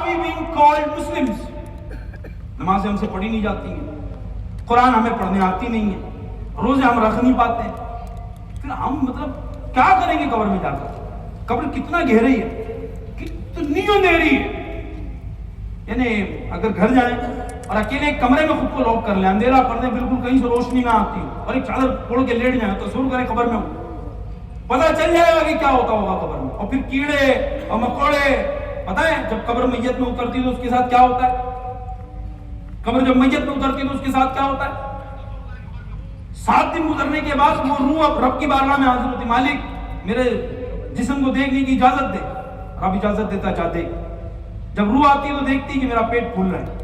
are we being called Muslims? نمازیں ہم سے پڑھی نہیں جاتی ہیں, قرآن ہمیں پڑھنے آتی نہیں ہے, روزے ہم رکھ نہیں پاتے ہیں, پھر ہم مطلب کیا کریں گے قبر میں جا کر؟ قبر کتنا گہری ہے, کتنی اندھیری ہے. یعنی اگر گھر جائیں اور اکیلے ایک کمرے میں خود کو لاک کر لیں, اندھیرا کر دیں, بالکل کہیں سے روشنی نہ آتی اور ایک چادر اوڑھ کے لیٹ جائیں, تصور کریں قبر میں پتہ چل جائے گا کہ کیا ہوتا ہوگا قبر میں. اور پھر کیڑے اور مکوڑے, پتہ ہے جب قبر میت میں اترتی تو اس کے ساتھ کیا ہوتا ہے؟ قبر جب میت میں اترتی تو اس کے ساتھ کیا ہوتا ہے؟ 7 دن گزرنے کے بعد وہ روح رب کی بارگاہ میں حاضر ہوتی, مالک میرے جسم کو دیکھنے کی اجازت دے. رب اجازت دیتا, جا دیکھ. جب روح آتی ہے تو دیکھتی کہ میرا پیٹ پھول رہا ہے.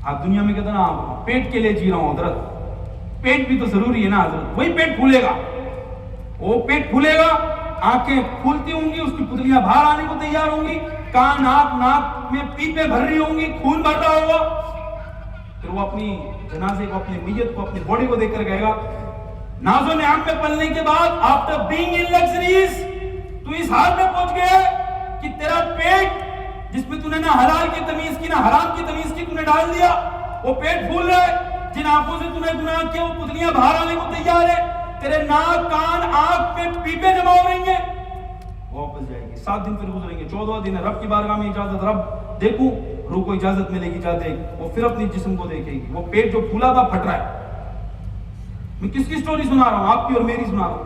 آپ دنیا میں کہتے ہیں نا پیٹ کے لیے جی رہا ہوں حضرت, پیٹ بھی تو ضروری ہے نا حضرت. وہی پیٹ پھولے گا, وہ پیٹ پھولے گا, آنکھیں پھولتی ہوں گی, اس کی پتلیاں باہر آنے کو تیار ہوں گی, کان ناک میں پیپیں بھر رہی ہوں گی, خون بڑھ رہا ہوگا. پھر وہ اپنی جنازے کو, اپنی میت کو, اپنی باڈی کو دیکھ کر کہے گا, ناز و نعم میں پلنے کے بعد آفٹر بینگ ان لگژریز تو اس حال میں پہنچ گئے کہ تیرا پیٹ جس میں تو نے نہ حلال کی تمیز کی نہ حرام کی تمیز کی, تو نے ڈال دیا, وہ پیٹ پھول رہا ہے. جن آنکھوں سے تو نے گناہ کیا وہ پتلیاں باہر آنے کو تیار ہے. تیرے ناک کان آنکھ پہ پیپے جمع ہو رہی ہیں. واپس جائے گی. 7 دن پھر گزریں گے, 14واں دن ہے, رب کی بارگاہ میں اجازت, رب دیکھوں, روح کو اجازت ملے گی, جا دیکھ. وہ پھر اپنی جسم کو دیکھے گی, وہ پیٹ جو پھولا تھا پھٹ رہا ہے. میں کس کی سٹوری سنا رہا ہوں؟ آپ کی اور میری سنا رہا ہوں.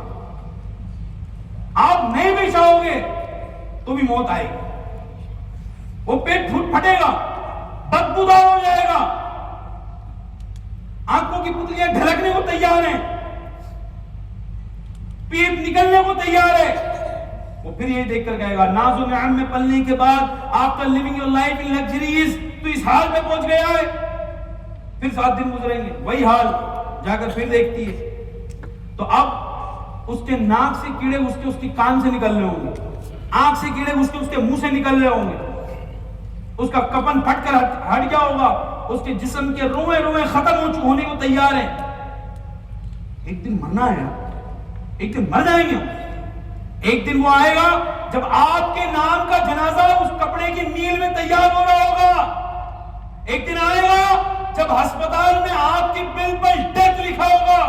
آپ نہیں بھی چاہو گے تو بھی موت آئے گی. وہ پیٹ پھٹے گا, بدبودار ہو جائے گا, آنکھوں کی پتلیاں ڈھلکنے کو تیار ہیں, پیپ نکلنے کو تیار ہے. وہ پھر یہ دیکھ کر کہے گا, ناز و نعم میں پلنے کے بعد after living your life in luxuries تو اس حال پہ پہنچ گیا ہے. پھر 7 دن گزریں گے, وہی حال. جا کر پھر دیکھتی ہے تو اب اس کے ناک سے کیڑے اس کی کان سے نکل رہے ہوں گے, آنکھ سے کیڑے اس کے منہ سے نکل رہے ہوں گے, اس کا کفن پھٹ کر ہٹ گیا ہوگا, اس کے جسم کے روئیں ختم ہونے کو تیار ہیں. ایک دن مرنا ہے, ایک دن مر جائیں گے. ایک دن وہ آئے گا جب آپ کے نام کا جنازہ اس کپڑے کی میل میں تیار ہو رہا ہوگا. ایک دن آئے گا جب ہسپتال میں آپ کی بل پر ڈیتھ لکھا ہوگا.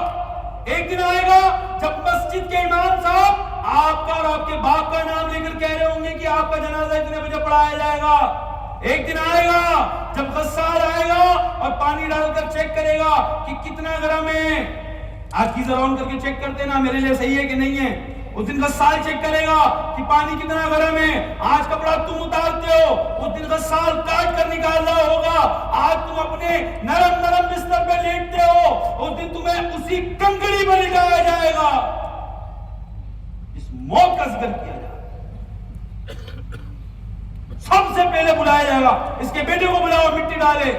ایک دن آئے گا جب مسجد کے امام صاحب آپ کا اور آپ کے باپ کا نام لے کر کہہ رہے ہوں گے کہ آپ کا جنازہ اتنے بجے پڑھایا جائے گا. ایک دن آئے گا جب غسال آئے گا اور پانی ڈال کر چیک کرے گا کہ کتنا گرم ہے. آج کی ذرا آن کر کے چیک کرتے نا میرے لیے صحیح ہے کہ نہیں ہے. اس دن غسال چیک کرے گا کہ پانی کتنا گرم ہے. آج کپڑا تم اتارتے ہو, اس دن غسال کاٹ کر نکال رہا ہوگا. آج تم اپنے نرم بستر پہ لیٹتے ہو, اس دن تمہیں اسی کنکڑی پر لٹایا جائے گا. اس موت کا ذکر کیا جائے گا. سب سے پہلے بلایا جائے گا, اس کے بیٹے کو بلاؤ, مٹی ڈالے.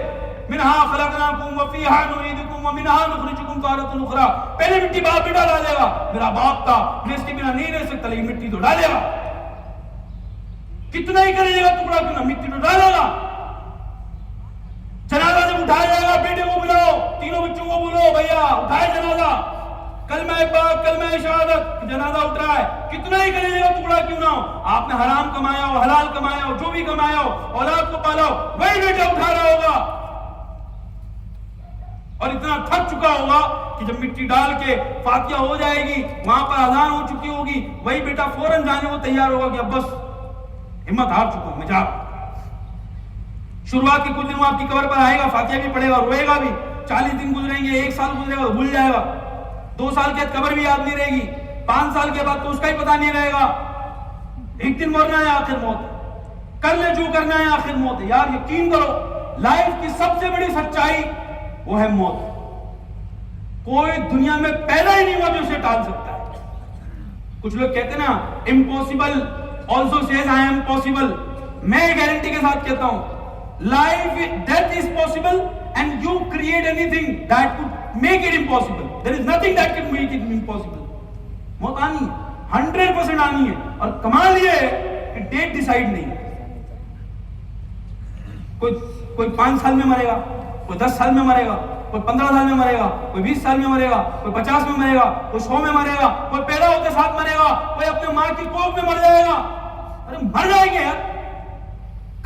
منہا خلقناکم وفیہا نعیدکم ومنہا نخرجکم تارۃ اخری. پہلے مٹی باپ بیٹا ڈالے گا. میرا باپ تھا, میں اس کے بنا نہیں رہ سکتا, لیکن مٹی تو ڈالے گا. کتنا ہی کرے گا ٹکڑا, کتنا مٹی تو ڈالے گا. جنازہ جب اٹھایا جائے گا, بیٹے کو بلاؤ, تینوں بچوں کو بولو, بھیا اٹھائے جنازہ, کلمہ پاک کلمہ شہادت, جنازہ اٹھ رہا ہے. کتنا ہی کرے گا ٹکڑا کیوں نہ ہو. آپ نے حرام کمایا ہو, حلال کمایا ہو, جو بھی کمایا ہو, اولاد کو پالا ہو, وہی بیٹا اٹھا رہا ہوگا. اور اتنا تھک چکا ہوگا کہ جب مٹی ڈال کے فاتحہ ہو جائے گی, وہاں پر اذان ہو چکی ہوگی, وہی بیٹا فوراً جانے کو تیار ہوگا کہ اب بس ہمت ہار چکا ہوں, میں جا. شروعات کے کچھ دن وہ آپ کی قبر پر آئے گا, فاتحہ بھی پڑھے گا, روئے گا بھی. 40 دن گزریں گے, 1 سال گزرے گا تو بھول جائے گا. 2 سال کے بعد قبر بھی یاد نہیں رہے گی. 5 سال کے بعد تو اس کا ہی پتہ نہیں رہے گا. ایک دن مرنا ہے, آخر موت ہے. کر لے جو کرنا ہے, آخر موت ہے. یار یقین کرو, لائف کی سب سے بڑی سچائی وہ ہے موت. کوئی دنیا میں پیدا ہی نہیں ہوا جو اسے ٹال سکتا ہے. کچھ لوگ کہتے ہیں نا impossible also says I am possible. میں گارنٹی کے ساتھ کہتا ہوں, life death is possible and you create any thing that could make it impossible. There is nothing that can make it impossible. موت آنی ہے, 100% آنی ہے. اور کمال یہ ہے کہ ڈیٹ ڈیسائیڈ نہیں ہے. کوئی 5 سال میں مرے گا, کوئی 10 سال میں مرے گا, کوئی 15 سال میں مرے گا, کوئی 20 سال میں مرے گا, کوئی 50 میں مرے گا, کوئی 100 میں مرے گا, کوئی پیدا ہوتے ساتھ مرے گا, کوئی اپنے ماں کی کوکھ میں مر جائے گا. ارے مر جائیں گے یار,